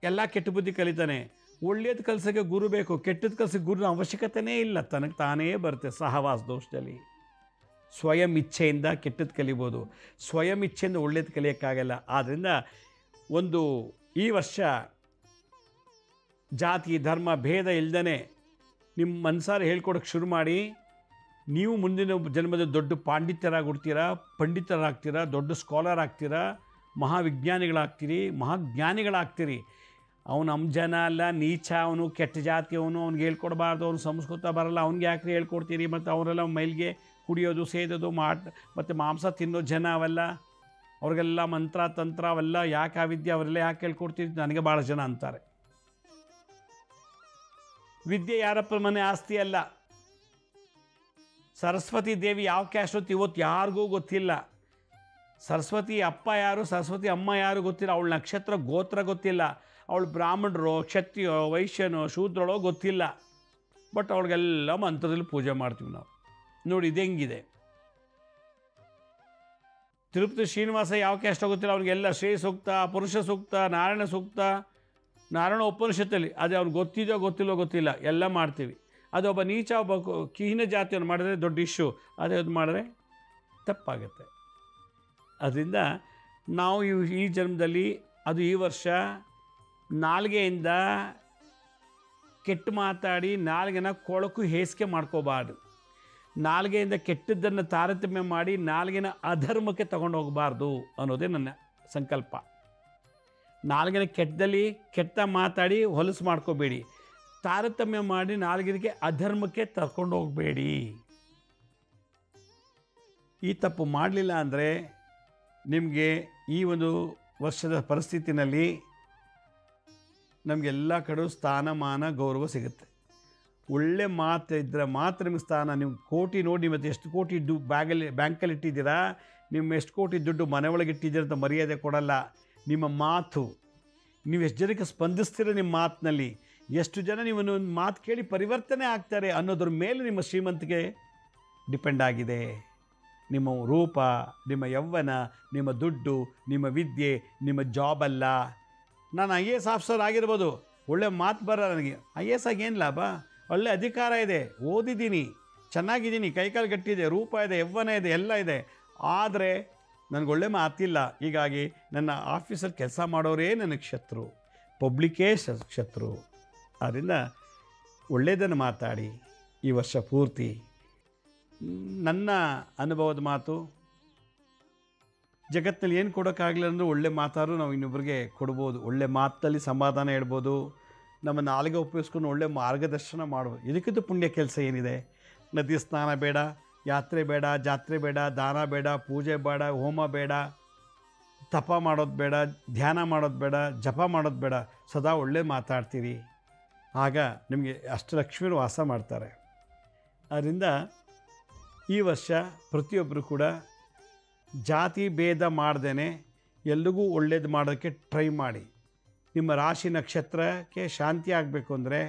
[SPEAKER 1] ಎಲ್ಲ ಕೆಟ್ಟ ಬುದ್ಧಿ ಕಲಿತಾನೆ. ಒಳ್ಳೇದು ಕಲಿಸೋಕ್ಕೆ ಗುರು ಬೇಕು, ಕೆಟ್ಟದ್ದು ಕಲಿಸೋಕ್ಕೆ ಗುರುನ ಅವಶ್ಯಕತೆಯೇ ಇಲ್ಲ, ತನಗೆ ತಾನೇ ಬರುತ್ತೆ. ಸಹವಾಸ ದೋಷದಲ್ಲಿ ಸ್ವಯಂ ಇಚ್ಛೆಯಿಂದ ಕೆಟ್ಟದ್ದು ಕಲಿಬೋದು, ಸ್ವಯಂ ಇಚ್ಛೆಯಿಂದ ಒಳ್ಳೇದು ಕಲಿಯೋಕ್ಕಾಗಲ್ಲ. ಆದ್ದರಿಂದ ಒಂದು ಈ ವರ್ಷ ಜಾತಿ ಧರ್ಮ ಭೇದ ಇಲ್ದೇ ನಿಮ್ಮ ಮನಸಾರ ಹೇಳ್ಕೊಡೋಕ್ಕೆ ಶುರು ಮಾಡಿ. ನೀವು ಮುಂದಿನ ಜನ್ಮದ ದೊಡ್ಡ ಪಂಡಿತರಾಗ್ತೀರಾ, ದೊಡ್ಡ ಸ್ಕಾಲರ್ ಆಗ್ತೀರಾ, ಮಹಾವಿಜ್ಞಾನಿಗಳಾಗ್ತೀರಿ, ಮಹಾಜ್ಞಾನಿಗಳಾಗ್ತೀರಿ. ಅವನು ನಮ್ಮ ಜನ ಅಲ್ಲ, ನೀಚ, ಅವನು ಕೆಟ್ಟ ಜಾತಿಯವನು, ಅವ್ನಿಗೆ ಹೇಳ್ಕೊಡ್ಬಾರ್ದು, ಅವನು ಸಂಸ್ಕೃತ ಬರಲ್ಲ, ಅವ್ನಿಗೆ ಯಾಕ್ರಿ ಹೇಳ್ಕೊಡ್ತೀರಿ? ಮತ್ತು ಅವರೆಲ್ಲ ಮೈಲಿಗೆ ಕುಡಿಯೋದು ಸೇದೋದು ಮತ್ತು ಮಾಂಸ ತಿನ್ನೋ ಜನ ಅವೆಲ್ಲ, ಅವ್ರಿಗೆಲ್ಲ ಮಂತ್ರ ತಂತ್ರ ಅವೆಲ್ಲ ಯಾಕೆ ಆ ವಿದ್ಯೆ ಅವರೆಲ್ಲ ಯಾಕೆ ಹೇಳ್ಕೊಡ್ತೀರಿ ನನಗೆ ಭಾಳ ಜನ ಅಂತಾರೆ. ವಿದ್ಯೆ ಯಾರಪ್ಪ ಮನೆ ಆಸ್ತಿ ಅಲ್ಲ. ಸರಸ್ವತಿ ದೇವಿ ಯಾವ ಕ್ಯಾಸ್ಟ್ ಅಂತ ಇವತ್ತು ಯಾರಿಗೂ ಗೊತ್ತಿಲ್ಲ. ಸರಸ್ವತಿ ಅಪ್ಪ ಯಾರು, ಸರಸ್ವತಿ ಅಮ್ಮ ಯಾರು ಗೊತ್ತಿಲ್ಲ. ಅವಳ ನಕ್ಷತ್ರ ಗೋತ್ರ ಗೊತ್ತಿಲ್ಲ. ಅವಳು ಬ್ರಾಹ್ಮಣರೋ ಕ್ಷತ್ರಿಯೋ ವೈಶ್ಯನೋ ಶೂದ್ರಳೋ ಗೊತ್ತಿಲ್ಲ. ಬಟ್ ಅವಳಿಗೆಲ್ಲ ಮಂತ್ರದಲ್ಲಿ ಪೂಜೆ ಮಾಡ್ತೀವಿ ನಾವು. ನೋಡಿ ಇದು ಹೆಂಗಿದೆ. ತಿರುಪತಿ ಶ್ರೀನಿವಾಸ ಯಾವ ಕ್ಯಾಸ್ಟ್ ಗೊತ್ತಿಲ್ಲ, ಅವ್ರಿಗೆಲ್ಲ ಶ್ರೀ ಸೂಕ್ತ, ಪುರುಷ ಸೂಕ್ತ, ನಾರಾಯಣ ಸೂಕ್ತ, ನಾರಾಯಣ ಉಪನಿಷತ್ತಲ್ಲಿ ಅದೇ ಅವ್ನಿಗೆ ಗೊತ್ತಿದೋ ಗೊತ್ತಿಲ್ಲೋ ಗೊತ್ತಿಲ್ಲ, ಎಲ್ಲ ಮಾಡ್ತೀವಿ. ಅದು ಒಬ್ಬ ನೀಚ, ಒಬ್ಬ ಕೀನ ಜಾತಿಯನ್ನು ಮಾಡಿದ್ರೆ ದೊಡ್ಡ ಇಶ್ಯೂ, ಅದೇ ಅದು ಮಾಡಿದ್ರೆ ತಪ್ಪಾಗುತ್ತೆ. ಅದರಿಂದ ನಾವು ಈ ಜನ್ಮದಲ್ಲಿ, ಅದು ಈ ವರ್ಷ ನಾಲ್ಗೆಯಿಂದ ಕೆಟ್ಟ ಮಾತಾಡಿ ನಾಲ್ಗೆನ ಕೊಳಕು ಹೇಸಿಗೆ ಮಾಡ್ಕೋಬಾರ್ದು. ನಾಲ್ಗೆಯಿಂದ ಕೆಟ್ಟದ್ದನ್ನು ತಾರತಮ್ಯ ಮಾಡಿ ನಾಲ್ಗೆನ ಅಧರ್ಮಕ್ಕೆ ತಗೊಂಡು ಹೋಗಬಾರ್ದು ಅನ್ನೋದೇ ನನ್ನ ಸಂಕಲ್ಪ. ನಾಲ್ಗೆನ ಕೆಟ್ಟದಲ್ಲಿ ಕೆಟ್ಟ ಮಾತಾಡಿ ಹೊಲಸು ಮಾಡ್ಕೋಬೇಡಿ, ತಾರತಮ್ಯ ಮಾಡಿ ನಾಲ್ಗೆಗೆ ಅಧರ್ಮಕ್ಕೆ ತಗೊಂಡು ಹೋಗಬೇಡಿ. ಈ ತಪ್ಪು ಮಾಡಲಿಲ್ಲ ಅಂದರೆ ನಿಮಗೆ ಈ ಒಂದು ವರ್ಷದ ಪರಿಸ್ಥಿತಿನಲ್ಲಿ ನಮಗೆಲ್ಲ ಕಡೆ ಸ್ಥಾನಮಾನ ಗೌರವ ಸಿಗುತ್ತೆ. ಒಳ್ಳೆ ಮಾತು ಇದ್ದರೆ ಮಾತ್ರ ನಿಮಗೆ ಸ್ಥಾನ. ನೀವು ಕೋಟಿ ನೋಡಿ, ಮತ್ತು ಎಷ್ಟು ಕೋಟಿ ಬ್ಯಾಂಕಲ್ಲಿ ಇಟ್ಟಿದ್ದೀರಾ, ನಿಮ್ಮ ಎಷ್ಟು ಕೋಟಿ ದುಡ್ಡು ಮನೆ ಒಳಗೆ ಇಟ್ಟಿದ್ದೀರ ಅಂತ ಮರ್ಯಾದೆ ಕೊಡಲ್ಲ. ನಿಮ್ಮ ಮಾತು, ನೀವು ಎಷ್ಟು ಜನಕ್ಕೆ ಸ್ಪಂದಿಸ್ತೀರ, ನಿಮ್ಮ ಮಾತಿನಲ್ಲಿ ಎಷ್ಟು ಜನ ನೀವು ಒಂದು ಮಾತು ಕೇಳಿ ಪರಿವರ್ತನೆ ಆಗ್ತಾರೆ ಅನ್ನೋದ್ರ ಮೇಲೆ ನಿಮ್ಮ ಶ್ರೀಮಂತಿಕೆ ಡಿಪೆಂಡ್ ಆಗಿದೆ. ನಿಮ್ಮ ರೂಪ, ನಿಮ್ಮ ಯೌವನ, ನಿಮ್ಮ ದುಡ್ಡು, ನಿಮ್ಮ ವಿದ್ಯೆ, ನಿಮ್ಮ ಜಾಬ್ ಅಲ್ಲ. ನಾನು IAS ಆಫೀಸರ್ ಆಗಿರ್ಬೋದು, ಒಳ್ಳೆ ಮಾತು ಬರ ನನಗೆ, IAS ಆಗಿ ಏನು ಲಾಭ? ಒಳ್ಳೆ ಅಧಿಕಾರ ಇದೆ, ಓದಿದ್ದೀನಿ, ಚೆನ್ನಾಗಿದ್ದೀನಿ, ಕೈಕಾಲು ಗಟ್ಟಿದೆ, ರೂಪ ಇದೆ, ಯೌವನ ಇದೆ, ಎಲ್ಲ ಇದೆ, ಆದರೆ ನನಗೊಳ್ಳೆ ಮಾತಿಲ್ಲ. ಹೀಗಾಗಿ ನನ್ನ ಆಫೀಸಲ್ಲಿ ಕೆಲಸ ಮಾಡೋರೇ ನನಗೆ ಶತ್ರು, ಪಬ್ಲಿಕ್ಕೇ ಶತ್ರು. ಆದ್ದರಿಂದ ಒಳ್ಳೆಯದನ್ನು ಮಾತಾಡಿ ಈ ವರ್ಷ ಪೂರ್ತಿ. ನನ್ನ ಅನುಭವದ ಮಾತು, ಜಗತ್ತಿನಲ್ಲಿ ಏನು ಕೊಡೋಕ್ಕಾಗಲಿಲ್ಲ ಅಂದರೂ ಒಳ್ಳೆ ಮಾತಾದ್ರು ನಾವು ಇನ್ನೊಬ್ಬರಿಗೆ ಕೊಡ್ಬೋದು. ಒಳ್ಳೆ ಮಾತಲ್ಲಿ ಸಮಾಧಾನ ಹೇಳ್ಬೋದು, ನಮ್ಮ ನಾಲಿಗೆ ಉಪಯೋಗಿಸ್ಕೊಂಡು ಒಳ್ಳೆ ಮಾರ್ಗದರ್ಶನ ಮಾಡ್ಬೋದು. ಇದಕ್ಕಿಂತ ಪುಣ್ಯ ಕೆಲಸ ಏನಿದೆ? ನದಿ ಸ್ನಾನ ಬೇಡ, ಯಾತ್ರೆ ಬೇಡ, ಜಾತ್ರೆ ಬೇಡ, ದಾನ ಬೇಡ, ಪೂಜೆ ಬೇಡ, ಹೋಮ ಬೇಡ, ತಪ ಮಾಡೋದು ಬೇಡ, ಧ್ಯಾನ ಮಾಡೋದು ಬೇಡ, ಜಪ ಮಾಡೋದು ಬೇಡ. ಸದಾ ಒಳ್ಳೆ ಮಾತಾಡ್ತೀರಿ, ಆಗ ನಿಮಗೆ ಅಷ್ಟಲಕ್ಷ್ಮಿಯರು ವಾಸ ಮಾಡ್ತಾರೆ. ಆದ್ದರಿಂದ ಈ ವರ್ಷ ಪ್ರತಿಯೊಬ್ಬರು ಕೂಡ ಜಾತಿ ಭೇದ ಮಾಡ್ದೇ ಎಲ್ರಿಗೂ ಒಳ್ಳೇದು ಮಾಡೋಕ್ಕೆ ಟ್ರೈ ಮಾಡಿ. ನಿಮ್ಮ ರಾಶಿ ನಕ್ಷತ್ರಕ್ಕೆ ಶಾಂತಿ ಆಗಬೇಕು ಅಂದರೆ,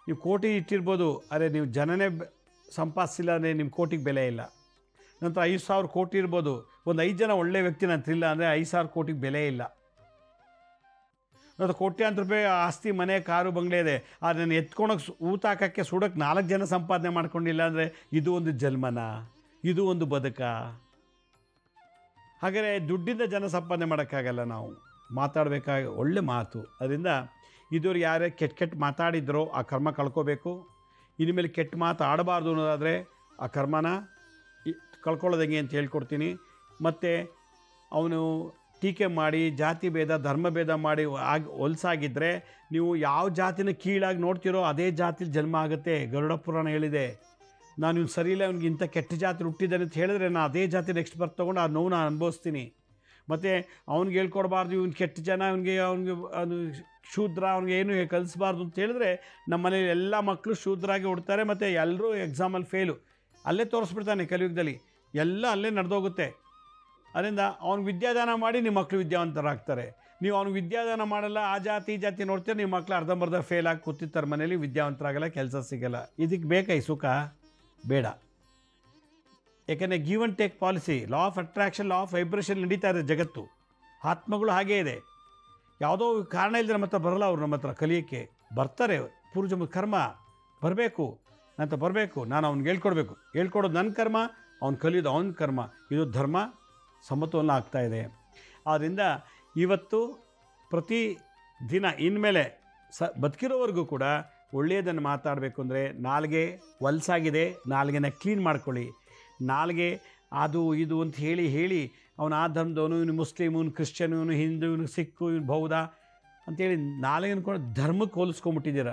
[SPEAKER 1] ನೀವು ಕೋಟಿ ಇಟ್ಟಿರ್ಬೋದು, ಅರೆ ನೀವು ಜನನೇ ಸಂಪಾದಿಸಿಲ್ಲ ಅಂದರೆ ನಿಮ್ಮ ಕೋಟಿಗೆ ಬೆಲೆ ಇಲ್ಲ. ನಂತರ 5,000 ಕೋಟಿ ಇರ್ಬೋದು, ಒಂದು 5 ಜನ ಒಳ್ಳೆ ವ್ಯಕ್ತಿ ನಂತರಿಲ್ಲ ಅಂದರೆ 5,000 ಕೋಟಿಗೆ ಬೆಲೆ ಇಲ್ಲ. ನಂತರ ಕೋಟ್ಯಾಂತರ ರೂಪಾಯಿ ಆಸ್ತಿ, ಮನೆ, ಕಾರು, ಬಂಗ್ಲೆ ಇದೆ, ಆದರೆ ನಾನು ಎತ್ಕೊಳಕ್ಕೆ ಊಟ ಹಾಕೋಕ್ಕೆ ಸುಡೋಕ್ಕೆ 4 ಜನ ಸಂಪಾದನೆ ಮಾಡ್ಕೊಂಡಿಲ್ಲ ಅಂದರೆ ಇದು ಒಂದು ಜನ್ಮನ, ಇದು ಒಂದು ಬದುಕ. ಹಾಗಾದರೆ ದುಡ್ಡಿಂದ ಜನ ಸಂಪಾದನೆ ಮಾಡೋಕ್ಕಾಗಲ್ಲ. ನಾವು ಮಾತಾಡಬೇಕಾಗಿ ಒಳ್ಳೆ ಮಾತು. ಅದರಿಂದ ಇದುವರೆಗೆ ಯಾರೇ ಕೆಟ್ಟ ಮಾತಾಡಿದ್ರೋ ಆ ಕರ್ಮ ಕಳ್ಕೋಬೇಕು. ಇನ್ಮೇಲೆ ಕೆಟ್ಟ ಮಾತು ಆಡಬಾರ್ದು ಅನ್ನೋದಾದರೆ ಆ ಕರ್ಮನ ಕಳ್ಕೊಳ್ಳೋದು ಹೆಂಗೆ ಅಂತ ಹೇಳ್ಕೊಡ್ತೀನಿ. ಮತ್ತು ಅವನು ಟೀಕೆ ಮಾಡಿ ಜಾತಿ ಭೇದ ಧರ್ಮ ಭೇದ ಮಾಡಿ ಹೊಲಸಾಗಿದ್ದರೆ ನೀವು ಯಾವ ಜಾತಿನ ಕೀಳಾಗಿ ನೋಡ್ತೀರೋ ಅದೇ ಜಾತಿಲಿ ಜನ್ಮ ಆಗುತ್ತೆ. ಗರುಡ ಪುರಾಣ ಹೇಳಿದೆ. ನಾನು ಇವ್ನು ಸರಿ ಇಲ್ಲ, ಅವ್ನಿಗೆ ಇಂಥ ಕೆಟ್ಟ ಜಾತಿ ಹುಟ್ಟಿದ್ದಾನೆ ಅಂತ ಹೇಳಿದ್ರೆ ನಾನು ಅದೇ ಜಾತಿ ನೆಕ್ಸ್ಟ್ ಬರ್ತ್ ತೊಗೊಂಡು ಆ ನೋವು ನಾನು ಅನುಭವಿಸ್ತೀನಿ. ಮತ್ತು ಅವ್ನಿಗೆ ಹೇಳ್ಕೊಡ್ಬಾರ್ದು, ಇವ್ನು ಕೆಟ್ಟ ಜನ, ಅವನು ಶೂದ್ರ, ಅವ್ನಿಗೆ ಏನು ಕಲಿಸ್ಬಾರ್ದು ಅಂತ ಹೇಳಿದ್ರೆ ನಮ್ಮ ಮನೇಲಿ ಎಲ್ಲ ಮಕ್ಕಳು ಶೂದ್ರಾಗಿ ಹುಡ್ತಾರೆ. ಮತ್ತು ಎಲ್ಲರೂ ಎಕ್ಸಾಮಲ್ಲಿ ಫೇಲು. ಅಲ್ಲೇ ತೋರಿಸ್ಬಿಡ್ತಾನೆ ಕಲಿಯುಗದಲ್ಲಿ, ಎಲ್ಲ ಅಲ್ಲೇ ನಡೆದೋಗುತ್ತೆ. ಅದರಿಂದ ಅವ್ನಿಗೆ ವಿದ್ಯಾದಾನ ಮಾಡಿ ನಿಮ್ಮ ಮಕ್ಕಳು ವಿದ್ಯಾವಂತರಾಗ್ತಾರೆ. ನೀವು ಅವ್ನಿಗೆ ವಿದ್ಯಾದಾನ ಮಾಡಲ್ಲ, ಆ ಜಾತಿ ಈ ಜಾತಿ ನೋಡ್ತೀರ, ನಿಮ್ಮ ಮಕ್ಕಳು ಅರ್ಧಂಬರ್ಧ ಫೇಲ್ ಆಗಿ ಕೂತಿರ್ತಾರೆ ಮನೇಲಿ, ವಿದ್ಯಾವಂತರಾಗಲ್ಲ, ಕೆಲಸ ಸಿಗಲ್ಲ. ಇದಕ್ಕೆ ಬೇಕಾ ಈ ಸುಖ? ಬೇಡ. ಯಾಕೆಂದರೆ give and take policy, law of attraction, law of vibration ನಡೀತಾ ಇದೆ ಜಗತ್ತು. ಆತ್ಮಗಳು ಹಾಗೇ ಇದೆ. ಯಾವುದೋ ಕಾರಣ ಇಲ್ಲದೆ ನಮ್ಮ ಹತ್ರ ಬರಲ್ಲ. ಅವ್ರು ನಮ್ಮ ಹತ್ರ ಕಲಿಯೋಕ್ಕೆ ಬರ್ತಾರೆ. ಪೂರ್ವಜನ್ಮದ ಕರ್ಮ ಬರಬೇಕು ಅಂತ ಬರಬೇಕು. ನಾನು ಅವ್ನಿಗೆ ಹೇಳ್ಕೊಡೋದು ನನ್ನ ಕರ್ಮ, ಅವ್ನು ಕಲಿಯೋದು ಅವನ ಕರ್ಮ. ಇದು ಧರ್ಮ ಸಮತೋಲನ ಆಗ್ತಾಯಿದೆ. ಆದ್ದರಿಂದ ಇವತ್ತು ಪ್ರತಿ ದಿನ ಇನ್ಮೇಲೆ ಬದುಕಿರೋವರೆಗೂ ಕೂಡ ಒಳ್ಳೆಯದನ್ನು ಮಾತಾಡಬೇಕು. ಅಂದರೆ ನಾಲಿಗೆ ಹೊಲಸಾಗಿದೆ, ನಾಲಿಗೆನ ಕ್ಲೀನ್ ಮಾಡ್ಕೊಳ್ಳಿ. ನಾಲಿಗೆ ಅದು ಇದು ಅಂತ ಹೇಳಿ ಅವನು ಆ ಧರ್ಮದವನು, ಇವನು ಮುಸ್ಲಿಮ್, ಇವನು ಕ್ರಿಶ್ಚಿಯನ್, ಇವನು ಹಿಂದೂ, ಇವನು ಸಿಕ್ಕು, ಇವನು ಬೌದ್ಧ ಅಂಥೇಳಿ ನಾಲಿಗೆ ಅಂದ್ಕೊಂಡು ಧರ್ಮಕ್ಕೆ ಹೋಲಿಸ್ಕೊಂಬಿಟ್ಟಿದ್ದೀರ.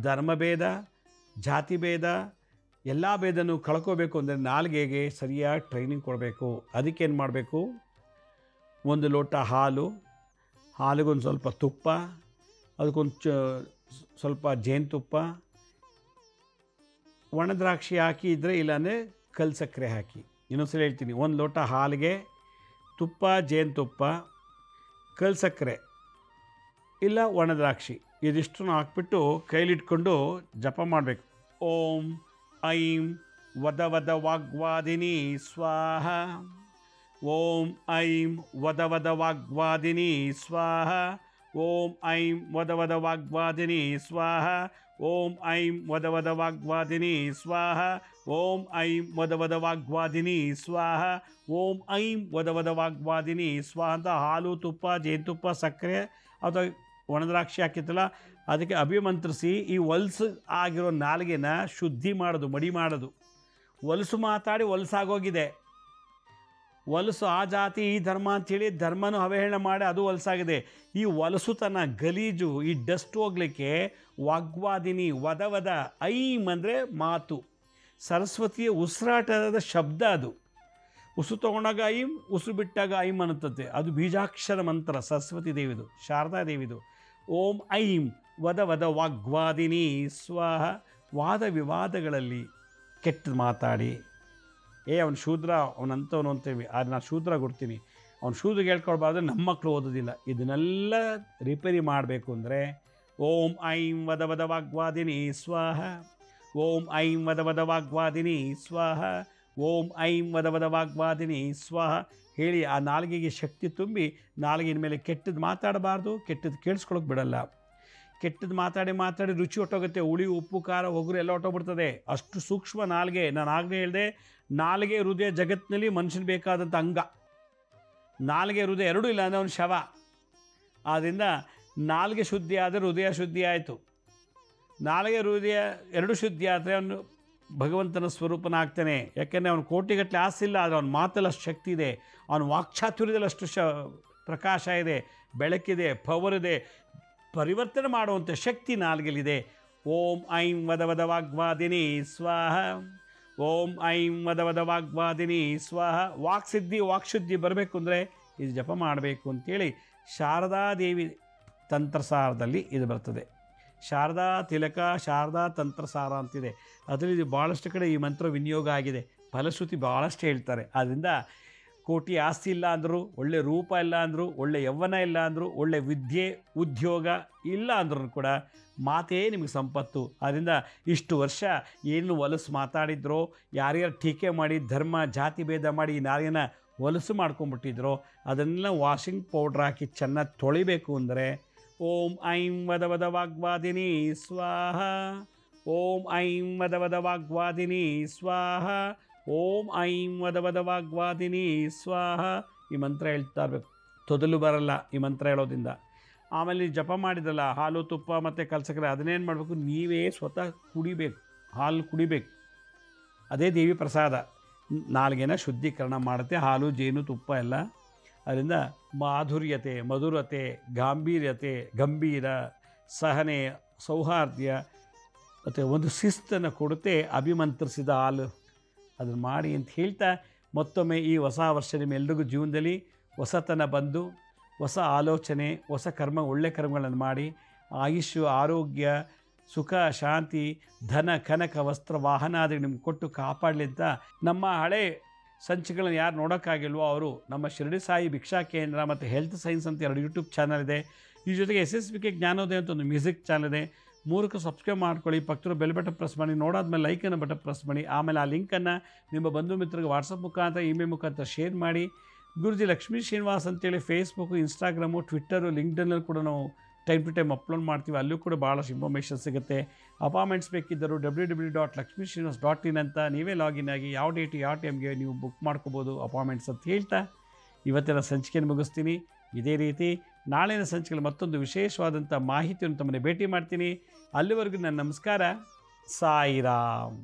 [SPEAKER 1] ಧರ್ಮಭೇದ, ಜಾತಿ ಭೇದ, ಎಲ್ಲ ಭೇದನೂ ಕಳ್ಕೋಬೇಕು ಅಂದರೆ ನಾಲಿಗೆಗೆ ಸರಿಯಾಗಿ ಟ್ರೈನಿಂಗ್ ಕೊಡಬೇಕು. ಅದಕ್ಕೇನು ಮಾಡಬೇಕು? 1 ಲೋಟ ಹಾಲಿಗೊಂದು ಸ್ವಲ್ಪ ತುಪ್ಪ, ಅದಕ್ಕೊಂದು ಸ್ವಲ್ಪ ಜೇನುತುಪ್ಪ, ಒಣ ದ್ರಾಕ್ಷಿ ಹಾಕಿ ಇದ್ದರೆ, ಇಲ್ಲಾಂದರೆ ಕಲ್ಲು ಸಕ್ಕರೆ ಹಾಕಿ. ಇನ್ನೊಂದ್ಸಲ ಹೇಳ್ತೀನಿ, 1 ಲೋಟ ಹಾಲಿಗೆ ತುಪ್ಪ, ಜೇನುತುಪ್ಪ, ಕಲ್ಲು ಸಕ್ಕರೆ ಇಲ್ಲ ಒಣ ದ್ರಾಕ್ಷಿ ಇದಿಷ್ಟನ್ನು ಹಾಕ್ಬಿಟ್ಟು ಕೈಲಿಟ್ಕೊಂಡು ಜಪ ಮಾಡಬೇಕು. ಓಂ ಐಂ ವದ ವದ ವಾಗ್ವಾದಿನಿ ಸ್ವಾಹ. ಓಂ ಐಂ ವದ ವದ ವಾಗ್ವಾದಿನಿ ಸ್ವಾಹ. ಓಂ ಐಂ ವದ ವದ ವಾಗ್ವಾದಿನಿ ಸ್ವಾಹ. ಓಂ ಐಂ ವದ ವದ ವಾಗ್ವಾದಿನಿ ಸ್ವಾಹ. ಓಂ ಐಂ ವದ ವದ ವಾಗ್ವಾದಿನಿ ಸ್ವಾಹ. ಓಂ ಐಂ ವದ ವದ ವಾಗ್ವಾದಿನಿ ಸ್ವಾಹ ಅಂತ ಹಾಲು, ತುಪ್ಪ, ಜೇನುತುಪ್ಪ, ಸಕ್ಕರೆ ಅಥವಾ ಒಣದ್ರಾಕ್ಷಿ ಹಾಕಿತ್ತಲ್ಲ ಅದಕ್ಕೆ ಅಭಿಮಂತ್ರಿಸಿ ಈ ಹೊಲಸು ಆಗಿರೋ ನಾಲಿಗೆನ ಶುದ್ಧಿ ಮಾಡೋದು, ಮಡಿ ಮಾಡೋದು. ಹೊಲಸು ಮಾತಾಡಿ ಹೊಲಸಾಗೋಗಿದೆ. ಹೊಲಸು ಆ ಜಾತಿ ಈ ಧರ್ಮ ಅಂಥೇಳಿ ಧರ್ಮನೂ ಅವಹೇಳನ ಮಾಡಿ ಅದು ಹೊಲಸಾಗಿದೆ. ಈ ಹೊಲಸುತನ ಗಲೀಜು ಈ ಡಸ್ಟ್ ಹೋಗಲಿಕ್ಕೆ ವಾಗ್ವಾದಿನಿ ವದ ಐಂ ಅಂದರೆ ಮಾತು. ಸರಸ್ವತಿಯ ಉಸಿರಾಟದ ಶಬ್ದ ಅದು. ಉಸು ತೊಗೊಂಡಾಗ ಐಂ, ಉಸು ಬಿಟ್ಟಾಗ ಐಂ ಅನ್ನುತ್ತದೆ. ಅದು ಬೀಜಾಕ್ಷರ ಮಂತ್ರ, ಸರಸ್ವತಿ ದೇವಿದು, ಶಾರದಾ ದೇವಿದು. ಓಂ ಐಂ ವದ ವದ ವಾಗ್ವಾದಿನಿ ಸ್ವಾಹ. ವಾದ ವಿವಾದಗಳಲ್ಲಿ ಕೆಟ್ಟದ್ದು ಮಾತಾಡಿ ಅವನು ಶೂದ್ರ, ಅವನಂತವನು ಅಂತೇವಿ, ಆದರೆ ನಾನು ಶೂದ್ರ ಕೊಡ್ತೀನಿ, ಅವ್ನು ಶೂದ್ರಿಗೆ ಹೇಳ್ಕೊಳ್ಬಾರ್ದು, ನಮ್ಮ ಮಕ್ಕಳು ಓದೋದಿಲ್ಲ. ಇದನ್ನೆಲ್ಲ ರಿಪೇರಿ ಮಾಡಬೇಕು ಅಂದರೆ ಓಂ ಐಂ ವದ ವದ ವಾಗ್ವಾದಿನಿ ಸ್ವಾಹ. ಓಂ ಐಂ ವದ ವದ ವಾಗ್ವಾದಿನಿ ಸ್ವಾಹ. ಓಂ ಐಂ ವದ ವದ ವಾಗ್ವಾದಿನಿ ಸ್ವಾಹ ಹೇಳಿ ಆ ನಾಲಿಗೆಗೆ ಶಕ್ತಿ ತುಂಬಿ ನಾಲಿಗೆಯ ಮೇಲೆ ಕೆಟ್ಟದ್ದು ಮಾತಾಡಬಾರ್ದು, ಕೆಟ್ಟದ್ದು ಕೇಳಿಸ್ಕೊಳಕ್ಕೆ ಬಿಡಲ್ಲ. ಕೆಟ್ಟದ್ದು ಮಾತಾಡಿ ಮಾತಾಡಿ ರುಚಿ ಹೊಟ್ಟೋಗುತ್ತೆ. ಹುಳಿ ಉಪ್ಪು ಖಾರ ಒಗ್ಗರು ಎಲ್ಲ ಹೊಟ್ಟೋಗ್ಬಿಡ್ತದೆ. ಅಷ್ಟು ಸೂಕ್ಷ್ಮ ನಾಲಿಗೆ. ನಾನು ಆಗಲೇ ಹೇಳಿದೆ, ನಾಲಿಗೆ ಹೃದಯ ಜಗತ್ತಿನಲ್ಲಿ ಮನುಷ್ಯನ ಬೇಕಾದಂಥ ಅಂಗ. ನಾಲಿಗೆ ಹೃದಯ ಎರಡೂ ಇಲ್ಲ ಅಂದರೆ ಅವನು ಶವ. ಆದ್ದರಿಂದ ನಾಲಿಗೆ ಶುದ್ಧಿ ಆದರೆ ಹೃದಯ ಶುದ್ಧಿ ಆಯಿತು. ನಾಲಿಗೆ ಹೃದಯ ಎರಡು ಶುದ್ಧಿ ಆದರೆ ಅವನು ಭಗವಂತನ ಸ್ವರೂಪನಾಗ್ತಾನೆ. ಯಾಕೆಂದರೆ ಅವನು ಕೋಟಿಗಟ್ಟಲೆ ಆಸ್ತಿ ಇಲ್ಲ, ಆದರೆ ಅವನ ಮಾತಲ್ಲಿ ಅಷ್ಟು ಶಕ್ತಿ ಇದೆ. ಅವನ ವಾಕ್ಚಾತುರ್ಯದಲ್ಲಿ ಅಷ್ಟು ಪ್ರಕಾಶ ಇದೆ, ಬೆಳಕಿದೆ, ಪವರ್ ಇದೆ. ಪರಿವರ್ತನೆ ಮಾಡುವಂಥ ಶಕ್ತಿ ನಾಲ್ಗೆಲಿದೆ. ಓಂ ಐಂ ವದ ವದ ವಾಗ್ವಾದಿನಿ ಸ್ವಾಹ. ಓಂ ಐಂ ವದ ವದ ವಾಗ್ವಾದಿನಿ ಸ್ವಾಹ. ವಾಕ್ಸಿದ್ಧಿ ವಾಕ್ಶುದ್ಧಿ ಬರಬೇಕು ಅಂದರೆ ಇದು ಜಪ ಮಾಡಬೇಕು ಅಂತೇಳಿ ಶಾರದಾದೇವಿ ತಂತ್ರಸಾರದಲ್ಲಿ ಇದು ಬರ್ತದೆ. ಶಾರದಾ ತಿಲಕ ಶಾರದಾ ತಂತ್ರಸಾರ ಅಂತಿದೆ. ಅದರಲ್ಲಿ ಇದು ಭಾಳಷ್ಟು ಕಡೆ ಈ ಮಂತ್ರ ವಿನಿಯೋಗ ಆಗಿದೆ. ಫಲಶ್ರುತಿ ಭಾಳಷ್ಟು ಹೇಳ್ತಾರೆ. ಆದ್ದರಿಂದ ಕೋಟಿ ಆಸ್ತಿ ಇಲ್ಲ ಅಂದರು, ಒಳ್ಳೆ ರೂಪ ಇಲ್ಲ ಅಂದರು, ಒಳ್ಳೆ ಯೌವನ ಇಲ್ಲ ಅಂದರು, ಒಳ್ಳೆ ವಿದ್ಯೆ ಉದ್ಯೋಗ ಇಲ್ಲ ಅಂದ್ರೂ ಕೂಡ ಮಾತೇ ನಿಮಗೆ ಸಂಪತ್ತು. ಆದ್ದರಿಂದ ಇಷ್ಟು ವರ್ಷ ಏನು ಹೊಲಸು ಮಾತಾಡಿದ್ರೋ, ಯಾರ್ಯಾರು ಟೀಕೆ ಮಾಡಿ ಧರ್ಮ ಜಾತಿ ಭೇದ ಮಾಡಿ ಈ ನಾರಿನ ಹೊಲಸು ಮಾಡ್ಕೊಂಡ್ಬಿಟ್ಟಿದ್ರೋ ಅದನ್ನೆಲ್ಲ ವಾಷಿಂಗ್ ಪೌಡ್ರ್ ಹಾಕಿ ಚೆನ್ನಾಗಿ ತೊಳಿಬೇಕು ಅಂದರೆ ಓಂ ಐಂ ವದ ವದ ವಾಗ್ವಾದಿನಿ ಸ್ವಾಹ. ಓಂ ಐಂ ವದ ವದ ವಾಗ್ವಾದಿನಿ ಸ್ವಾಹ. ಓಂ ಐಂ ವದ ವದ ವಾಗ್ವಾದಿನಿ ಸ್ವಾಹ. ಈ ಮಂತ್ರ ಹೇಳ್ತಾ ಇರಬೇಕು. ತೊದಲು ಬರಲ್ಲ ಈ ಮಂತ್ರ ಹೇಳೋದ್ರಿಂದ. ಆಮೇಲೆ ಜಪ ಮಾಡಿದ್ರಲ್ಲ ಹಾಲು ತುಪ್ಪ ಮತ್ತು ಕಲ್ಸಕ್ಕರೆ ಅದನ್ನೇನು ಮಾಡಬೇಕು, ನೀವೇ ಸ್ವತಃ ಕುಡಿಬೇಕು. ಹಾಲು ಕುಡಿಬೇಕು. ಅದೇ ದೇವಿ ಪ್ರಸಾದ. ನಾಲ್ಗೆನ ಶುದ್ಧೀಕರಣ ಮಾಡುತ್ತೆ ಹಾಲು ಜೇನು ತುಪ್ಪ ಎಲ್ಲ. ಅದರಿಂದ ಮಾಧುರ್ಯತೆ, ಮಧುರತೆ, ಗಾಂಭೀರ್ಯತೆ, ಗಂಭೀರ, ಸಹನೆ, ಸೌಹಾರ್ದ್ಯ ಮತ್ತು ಒಂದು ಶಿಸ್ತನ್ನು ಕೊಡುತ್ತೆ ಅಭಿಮಂತ್ರಿಸಿದ ಹಾಲು. ಅದನ್ನು ಮಾಡಿ ಅಂತ ಹೇಳ್ತಾ ಮತ್ತೊಮ್ಮೆ ಈ ಹೊಸ ವರ್ಷ ನಿಮ್ಮೆಲ್ಲರಿಗೂ ಜೀವನದಲ್ಲಿ ಹೊಸತನ ಬಂದು ಹೊಸ ಆಲೋಚನೆ, ಹೊಸ ಕರ್ಮ, ಒಳ್ಳೆ ಕರ್ಮಗಳನ್ನು ಮಾಡಿ ಆಯುಷ್ಯ, ಆರೋಗ್ಯ, ಸುಖ, ಶಾಂತಿ, ಧನ, ಕನಕ, ವಸ್ತ್ರ, ವಾಹನಾದಿಗಳು ನಿಮ್ಗೆ ಕೊಟ್ಟು ಕಾಪಾಡಲಿ ಅಂತ ನಮ್ಮ ಹಳೆ ಸಂಚಿಕೆಗಳನ್ನು ಯಾರು ನೋಡೋಕ್ಕಾಗಿಲ್ವೋ ಅವರು ನಮ್ಮ ಶಿರಡಿ ಸಾಯಿ ಭಿಕ್ಷಾ ಕೇಂದ್ರ ಮತ್ತು ಹೆಲ್ತ್ ಸೈನ್ಸ್ ಅಂತ 2 ಯೂಟ್ಯೂಬ್ ಚಾನಲ್ ಇದೆ. ಈ ಜೊತೆಗೆ SSBK ಜ್ಞಾನೋದಯ ಅಂತ ಒಂದು ಮ್ಯೂಸಿಕ್ ಚಾನಲ್ ಇದೆ. 3ಕ್ಕೆ ಸಬ್ಸ್ಕ್ರೈಬ್ ಮಾಡ್ಕೊಳ್ಳಿ. ಪಕ್ಕದ ಬೆಲ್ ಬಟನ್ ಪ್ರೆಸ್ ಮಾಡಿ. ನೋಡಾದ್ಮೇಲೆ ಲೈಕನ್ನು ಬಟನ್ ಪ್ರೆಸ್ ಮಾಡಿ. ಆಮೇಲೆ ಆ ಲಿಂಕನ್ನು ನಿಮ್ಮ ಬಂಧು ಮಿತ್ರರಿಗೆ ವಾಟ್ಸಪ್ ಮುಖಾಂತರ, ಇಮೇಲ್ ಮುಖಾಂತರ ಶೇರ್ ಮಾಡಿ. ಗುರುಜಿ ಲಕ್ಷ್ಮೀ ಶ್ರೀನಿವಾಸ್ ಅಂತೇಳಿ ಫೇಸ್ಬುಕ್ಕು, ಇನ್ಸ್ಟಾಗ್ರಾಮು, ಟ್ವಿಟ್ಟರು, ಲಿಂಕ್ಡ್ಇನ್ನಲ್ಲಿ ಕೂಡ ನಾವು ಟೈಮ್ ಟು ಟೈಮ್ ಅಪ್ಲೋಡ್ ಮಾಡ್ತೀವಿ. ಅಲ್ಲೂ ಕೂಡ ಭಾಳಷ್ಟು ಇನ್ಫಾರ್ಮೇಷನ್ ಸಿಗುತ್ತೆ. ಅಪಾಯಿಂಟ್ಮೆಂಟ್ಸ್ ಬೇಕಿದ್ದರು www.lakshmisrinivas.in ಅಂತ ನೀವೇ ಲಾಗಿನ್ ಆಗಿ ಯಾವ ಡೇಟು ಯಾವ ಟೈಮ್ಗೆ ನೀವು ಬುಕ್ ಮಾಡ್ಕೋಬೋದು ಅಪಾಯಿಂಟ್ಮೆಂಟ್ಸ್ ಅಂತ ಹೇಳ್ತಾ ಇವತ್ತಿನ ಸಂಚಿಕೆಯನ್ನು ಮುಗಿಸ್ತೀನಿ. ಇದೇ ರೀತಿ ನಾಳಿನ ಸಂಚಿಕೆಯಲ್ಲಿ ಮತ್ತೊಂದು ವಿಶೇಷವಾದಂಥ ಮಾಹಿತಿಯನ್ನು ತಮ್ಮನ್ನು ಭೇಟಿ ಮಾಡ್ತೀನಿ. ಅಲ್ಲಿವರೆಗೂ ನನ್ನ ನಮಸ್ಕಾರ. ಸಾಯಿರಾಮ್.